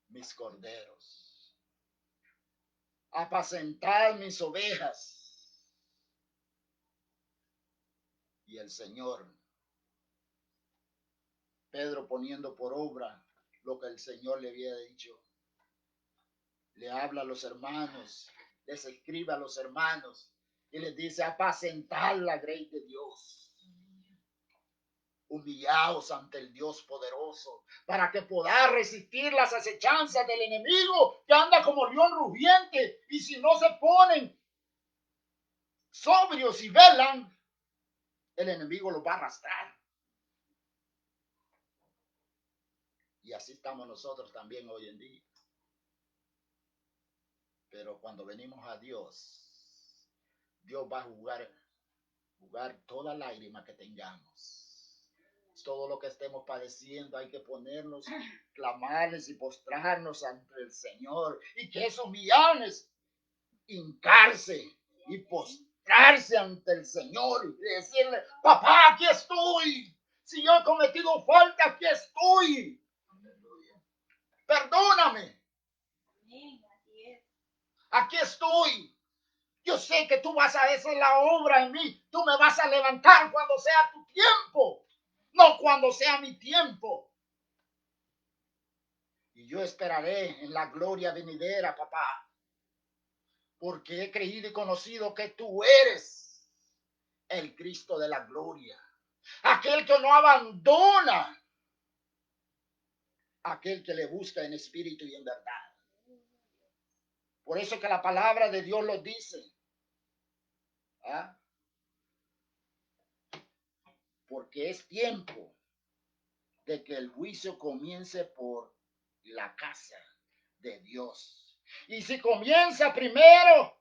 mis corderos, apacentad mis ovejas. Y el Señor, Pedro poniendo por obra lo que el Señor le había dicho, le habla a los hermanos, les escribe a los hermanos y les dice: apacentad la grey de Dios. Humillaos ante el Dios poderoso para que podáis resistir las acechanzas del enemigo que anda como león rugiente, y si no se ponen sobrios y velan, el enemigo los va a arrastrar. Y así estamos nosotros también hoy en día. Pero cuando venimos a Dios, Dios va a jugar toda lágrima que tengamos. Todo lo que estemos padeciendo, hay que ponernos, clamarles y postrarnos ante el Señor. Y que esos millones hincarse y postrarse ante el Señor y decirle: papá, aquí estoy. Si yo he cometido falta, aquí estoy. Perdóname. Aquí estoy. Yo sé que tú vas a hacer la obra en mí. Tú me vas a levantar cuando sea tu tiempo, no cuando sea mi tiempo. Y yo esperaré en la gloria venidera, papá, porque he creído y conocido que tú eres el Cristo de la gloria, aquel que no abandona, aquel que le busca en espíritu y en verdad. Por eso que la palabra de Dios lo dice. ¿Ah? Porque es tiempo de que el juicio comience por la casa de Dios. Y si comienza primero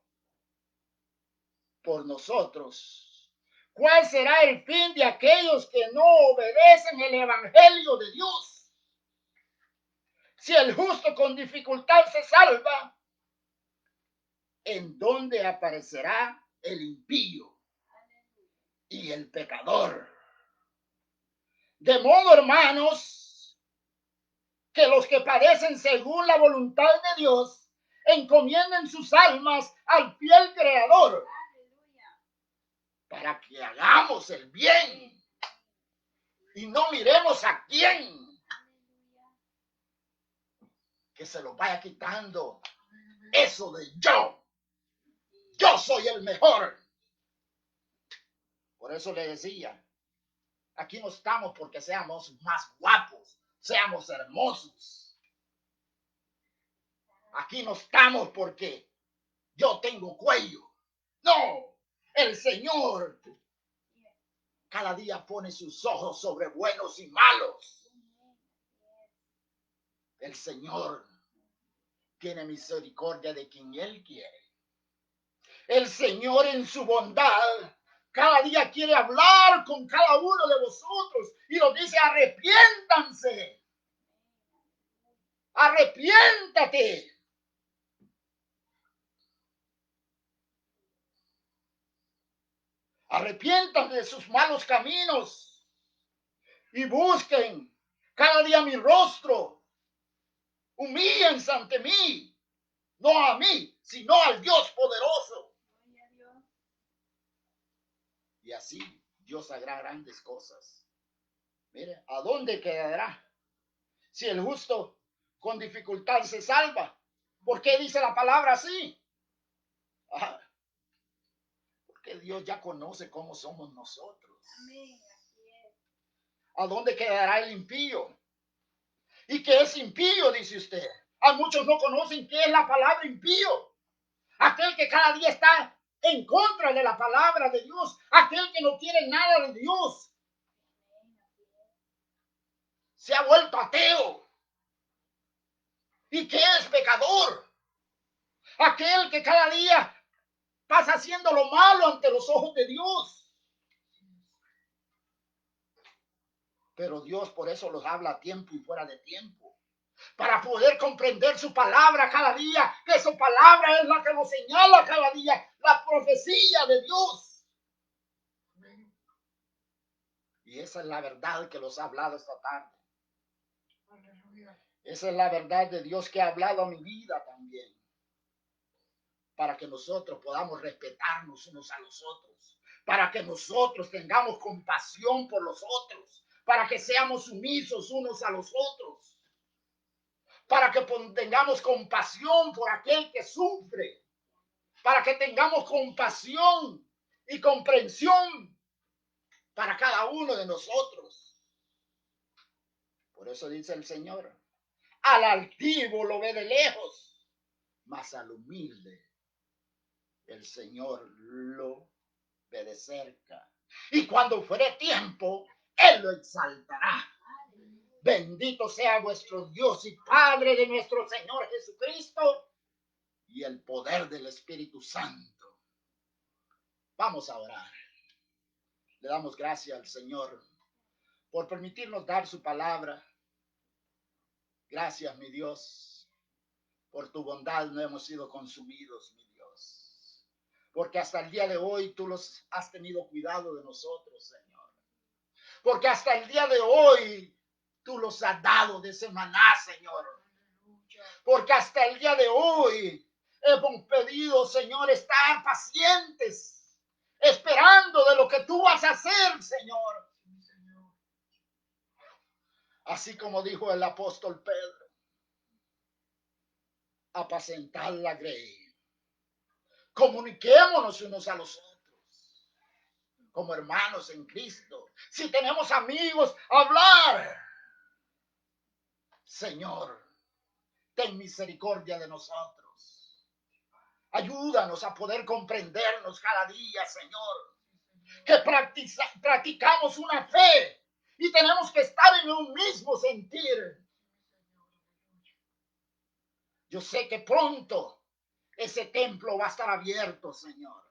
por nosotros, ¿cuál será el fin de aquellos que no obedecen el evangelio de Dios? Si el justo con dificultad se salva, ¿en dónde aparecerá el impío y el pecador? De modo, hermanos, que los que padecen según la voluntad de Dios encomienden sus almas al fiel Creador, para que hagamos el bien y no miremos a quién, que se lo vaya quitando eso de yo soy el mejor. Por eso le decía, aquí no estamos porque seamos más guapos, seamos hermosos. Aquí no estamos porque yo tengo cuello. No, el Señor cada día pone sus ojos sobre buenos y malos. El Señor tiene misericordia de quien Él quiere. El Señor en su bondad cada día quiere hablar con cada uno de vosotros y nos dice: arrepiéntanse. Arrepiéntate. Arrepiéntanse de sus malos caminos y busquen cada día mi rostro. Humíllense ante mí no a mí, sino al Dios poderoso. Y así Dios hará grandes cosas. Mire, ¿a dónde quedará? Si el justo con dificultad se salva. ¿Por qué dice la palabra así? Porque Dios ya conoce cómo somos nosotros. ¿A dónde quedará el impío? ¿Y qué es impío, dice usted? A muchos no conocen qué es la palabra impío. Aquel que cada día está en contra de la palabra de Dios. Aquel que no quiere nada de Dios. Se ha vuelto ateo. ¿Y qué es pecador? Aquel que cada día pasa haciendo lo malo ante los ojos de Dios. Pero Dios por eso los habla a tiempo y fuera de tiempo. Para poder comprender su palabra cada día, que su palabra es la que nos señala cada día, la profecía de Dios. Y esa es la verdad que los ha hablado esta tarde. Esa es la verdad de Dios que ha hablado a mi vida también. Para que nosotros podamos respetarnos unos a los otros. Para que nosotros tengamos compasión por los otros. Para que seamos sumisos unos a los otros. Para que tengamos compasión por aquel que sufre. Para que tengamos compasión y comprensión para cada uno de nosotros. Por eso dice el Señor, al altivo lo ve de lejos, mas al humilde el Señor lo ve de cerca. Y cuando fuere tiempo, Él lo exaltará. Bendito sea vuestro Dios y Padre de nuestro Señor Jesucristo y el poder del Espíritu Santo. Vamos a orar. Le damos gracias al Señor por permitirnos dar su palabra. Gracias, mi Dios. Por tu bondad no hemos sido consumidos, mi Dios. Porque hasta el día de hoy tú los has tenido cuidado de nosotros, Señor. Porque hasta el día de hoy tú los has dado de ese maná, Señor. Porque hasta el día de hoy hemos pedido, Señor, estar pacientes, esperando de lo que tú vas a hacer, Señor. Así como dijo el apóstol Pedro, apacentar la grey. Comuniquémonos unos a los otros, como hermanos en Cristo. Si tenemos amigos, hablar. Señor, ten misericordia de nosotros. Ayúdanos a poder comprendernos cada día, Señor. Que practicamos una fe y tenemos que estar en un mismo sentir. Yo sé que pronto ese templo va a estar abierto, Señor.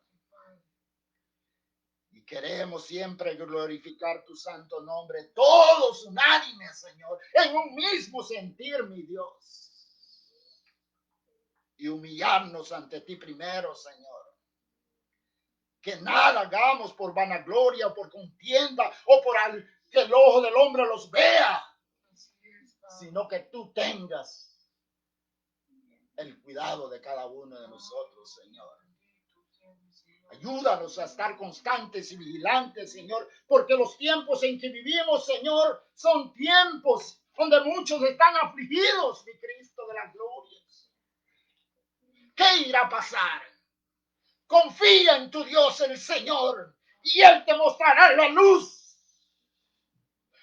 Y queremos siempre glorificar tu santo nombre, todos unánimes, Señor, en un mismo sentir, mi Dios. Y humillarnos ante ti primero, Señor. Que nada hagamos por vanagloria o por contienda o por que el ojo del hombre los vea, sino que tú tengas el cuidado de cada uno de nosotros, Señor. Ayúdanos a estar constantes y vigilantes, Señor, porque los tiempos en que vivimos, Señor, son tiempos donde muchos están afligidos, mi Cristo de las glorias. ¿Qué irá a pasar? Confía en tu Dios, el Señor, y Él te mostrará la luz.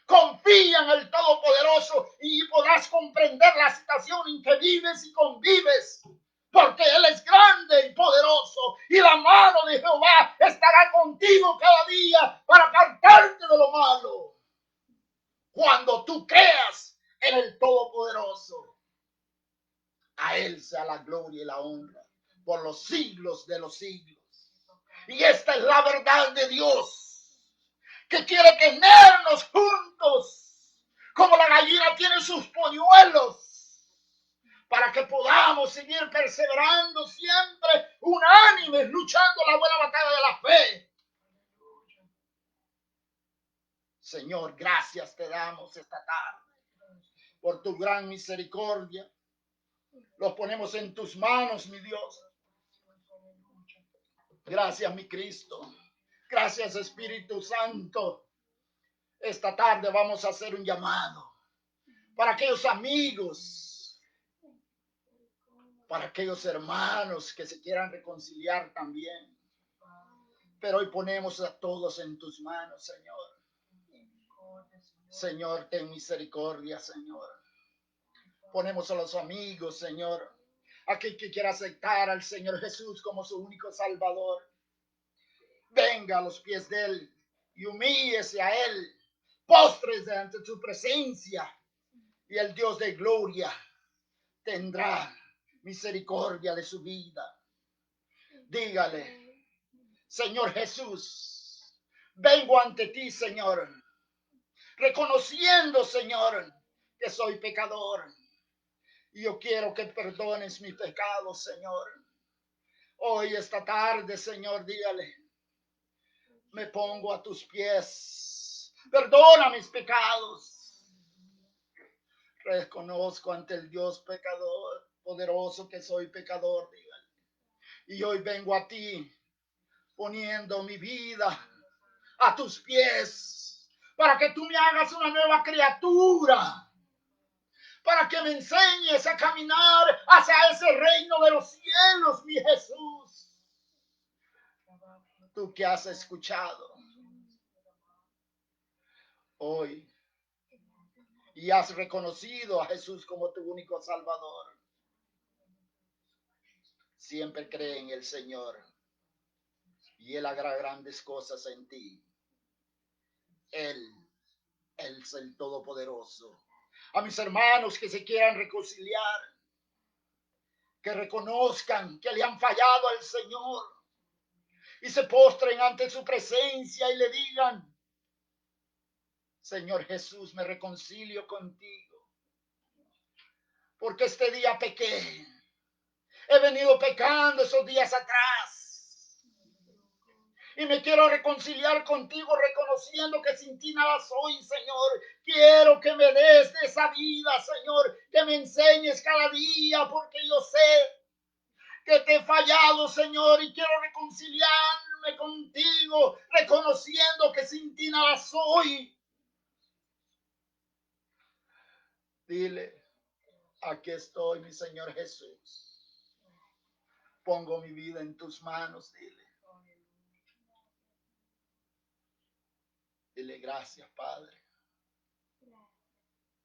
Confía en el Todopoderoso y podrás comprender la situación en que vives y convives. Porque Él es grande y poderoso y la mano de Jehová estará contigo cada día para apartarte de lo malo. Cuando tú creas en el Todopoderoso, a Él sea la gloria y la honra por los siglos de los siglos. Y esta es la verdad de Dios, que quiere tenernos juntos, como la gallina tiene sus polluelos, para que podamos seguir perseverando siempre unánimes, luchando la buena batalla de la fe. Señor, gracias te damos esta tarde por tu gran misericordia, Los ponemos en tus manos, mi Dios. Gracias, mi Cristo. Gracias, Espíritu Santo. Esta tarde vamos a hacer un llamado para aquellos amigos, para aquellos hermanos que se quieran reconciliar también. Pero hoy ponemos a todos en tus manos, Señor. Señor, ten misericordia, Señor. Ponemos a los amigos, Señor. Aquel que quiera aceptar al Señor Jesús como su único Salvador. Venga a los pies de Él y humíllese a Él. Póstrese ante su presencia. Y el Dios de gloria tendrá misericordia de su vida. Dígale, Señor Jesús, vengo ante ti, Señor, reconociendo, Señor, que soy pecador. Y yo quiero que perdones mis pecados, Señor. Hoy, esta tarde, Señor, dígale, me pongo a tus pies. Perdona mis pecados. Reconozco ante el Dios pecador, poderoso, que soy pecador, dígale. Y hoy vengo a ti, poniendo mi vida a tus pies, para que tú me hagas una nueva criatura, para que me enseñes a caminar hacia ese reino de los cielos, mi Jesús. Tú que has escuchado hoy y has reconocido a Jesús como tu único Salvador, siempre cree en el Señor y Él hará grandes cosas en ti. Él es el Todopoderoso. A mis hermanos que se quieran reconciliar, que reconozcan que le han fallado al Señor y se postren ante su presencia y le digan, Señor Jesús, me reconcilio contigo, porque este día pequé. He venido pecando esos días atrás y me quiero reconciliar contigo, reconociendo que sin ti nada soy, Señor. Quiero que me des de esa vida, Señor, que me enseñes cada día, porque yo sé que te he fallado, Señor, y quiero reconciliarme contigo, reconociendo que sin ti nada soy. Dile, aquí estoy, mi Señor Jesús. Pongo mi vida en tus manos, dile. Dile, gracias, Padre.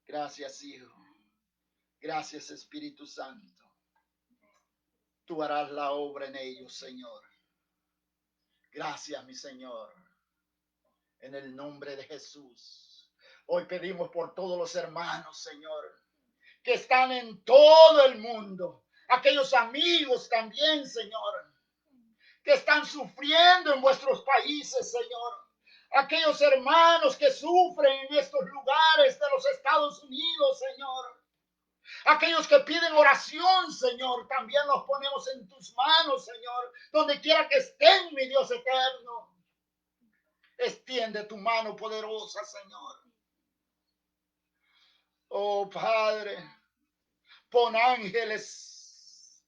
Gracias, Hijo. Gracias, Espíritu Santo. Tú harás la obra en ellos, Señor. Gracias, mi Señor. En el nombre de Jesús. Hoy pedimos por todos los hermanos, Señor, que están en todo el mundo. Aquellos amigos también, Señor, que están sufriendo en vuestros países, Señor. Aquellos hermanos que sufren en estos lugares de los Estados Unidos, Señor. Aquellos que piden oración, Señor, también los ponemos en tus manos, Señor. Donde quiera que estén, mi Dios eterno. Extiende tu mano poderosa, Señor. Oh, Padre, pon ángeles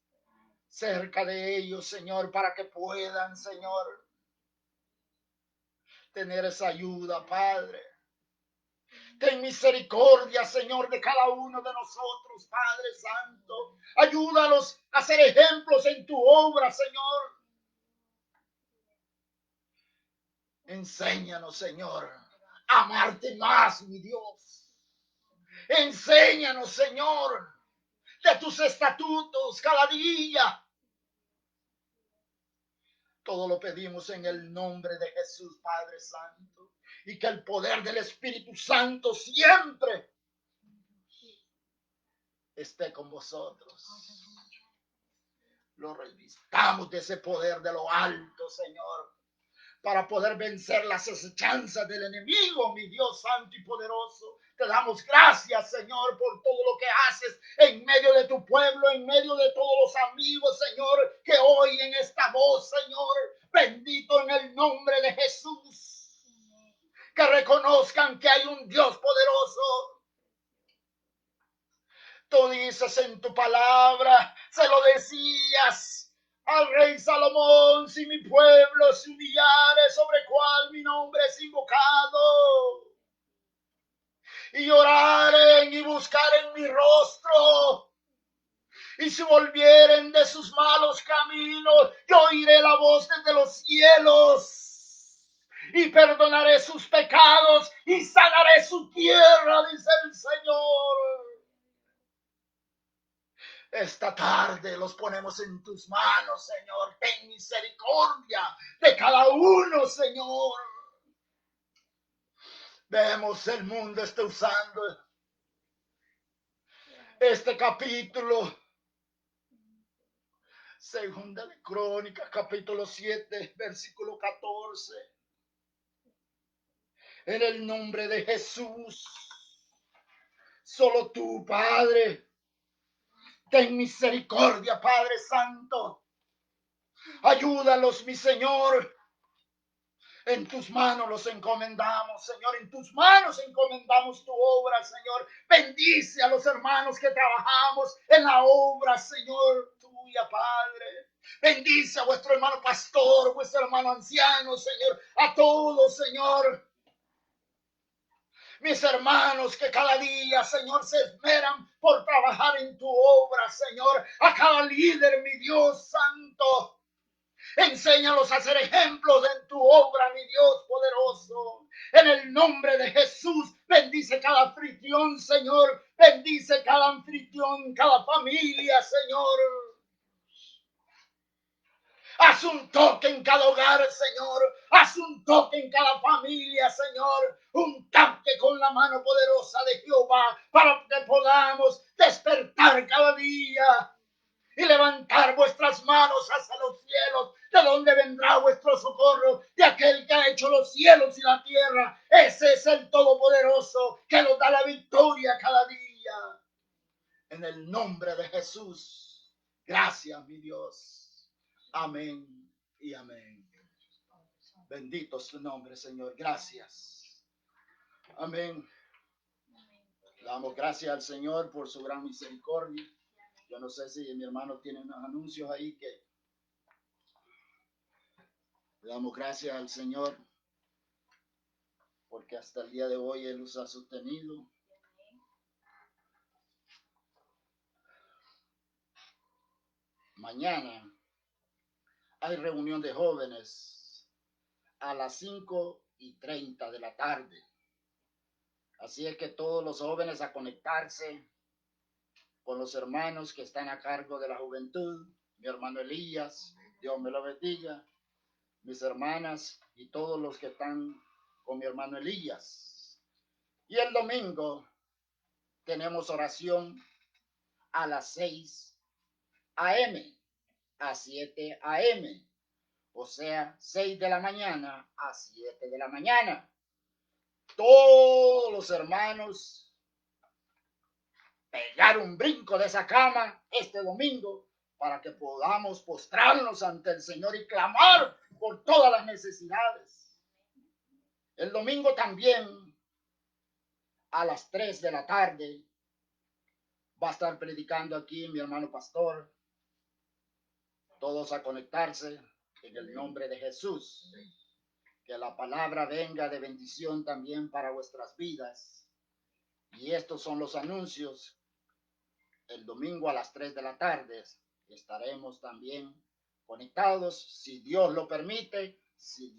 cerca de ellos, Señor, para que puedan, Señor, tener esa ayuda, Padre. Ten misericordia, Señor, de cada uno de nosotros, Padre Santo. Ayúdanos a ser ejemplos en tu obra, Señor. Enséñanos, Señor, a amarte más, mi Dios. Enséñanos, Señor, de tus estatutos cada día. Todo lo pedimos en el nombre de Jesús, Padre Santo. Y que el poder del Espíritu Santo siempre esté con vosotros. Lo revistamos de ese poder de lo alto, Señor, para poder vencer las acechanzas del enemigo, mi Dios santo y poderoso. Te damos gracias, Señor, por todo lo que haces en medio de tu pueblo, en medio de todos los amigos, Señor, que oyen esta voz, Señor. Bendito en el nombre de Jesús. Que reconozcan que hay un Dios poderoso. Tú dices en tu palabra, se lo decías al rey Salomón: si mi pueblo se humillare, sobre cual mi nombre es invocado, y oraren y buscaren mi rostro, y si volvieren de sus malos caminos, yo oiré la voz desde los cielos y perdonaré sus pecados y sanaré su tierra, dice el Señor. Esta tarde los ponemos en tus manos, Señor. Ten misericordia de cada uno, Señor. Vemos el mundo está usando este capítulo. Segunda de Crónicas, capítulo 7, versículo 14. En el nombre de Jesús, solo tú, Padre, ten misericordia, Padre Santo. Ayúdalos, mi Señor. En tus manos los encomendamos, Señor. En tus manos encomendamos tu obra, Señor. Bendice a los hermanos que trabajamos en la obra, Señor, tuya, Padre. Bendice a vuestro hermano pastor, vuestro hermano anciano, Señor. A todos, Señor. Mis hermanos que cada día, Señor, se esmeran por trabajar en tu obra, Señor. A cada líder, mi Dios santo. Enséñalos a ser ejemplos en tu obra, mi Dios poderoso. En el nombre de Jesús, bendice cada anfitrión, Señor. Bendice cada anfitrión, cada familia, Señor. Haz un toque en cada hogar, Señor. Haz un toque en cada familia, Señor. Un toque con la mano poderosa de Jehová para que podamos despertar cada día y levantar vuestras manos hacia los cielos, de donde vendrá vuestro socorro, de aquel que ha hecho los cielos y la tierra. Ese es el Todopoderoso que nos da la victoria cada día. En el nombre de Jesús. Gracias, mi Dios. Amén y amén. Bendito es tu nombre, Señor. Gracias. Amén. Le damos gracias al Señor por su gran misericordia. Yo no sé si mi hermano tiene unos anuncios ahí que le damos gracias al Señor porque hasta el día de hoy Él los ha sostenido. Mañana hay reunión de jóvenes a las 5:30 de la tarde. Así es que todos los jóvenes a conectarse con los hermanos que están a cargo de la juventud. Mi hermano Elías, Dios me lo bendiga. Mis hermanas y todos los que están con mi hermano Elías. Y el domingo tenemos oración a las 6 a.m. a 7 a.m. O sea, 6 de la mañana a 7 de la mañana. Todos los hermanos pegar un brinco de esa cama este domingo para que podamos postrarnos ante el Señor y clamar por todas las necesidades. El domingo también a las 3 de la tarde va a estar predicando aquí mi hermano pastor. Todos a conectarse en el nombre de Jesús. Que la palabra venga de bendición también para vuestras vidas. Y estos son los anuncios. El domingo a las 3 de la tarde estaremos también conectados, si Dios lo permite, si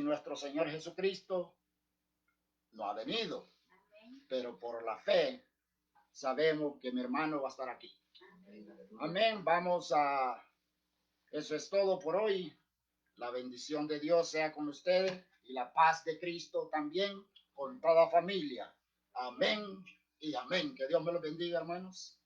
nuestro Señor Jesucristo no ha venido. Pero por la fe sabemos que mi hermano va a estar aquí. Amén. Eso es todo por hoy. La bendición de Dios sea con ustedes y la paz de Cristo también con toda familia. Amén y amén. Que Dios me los bendiga, hermanos.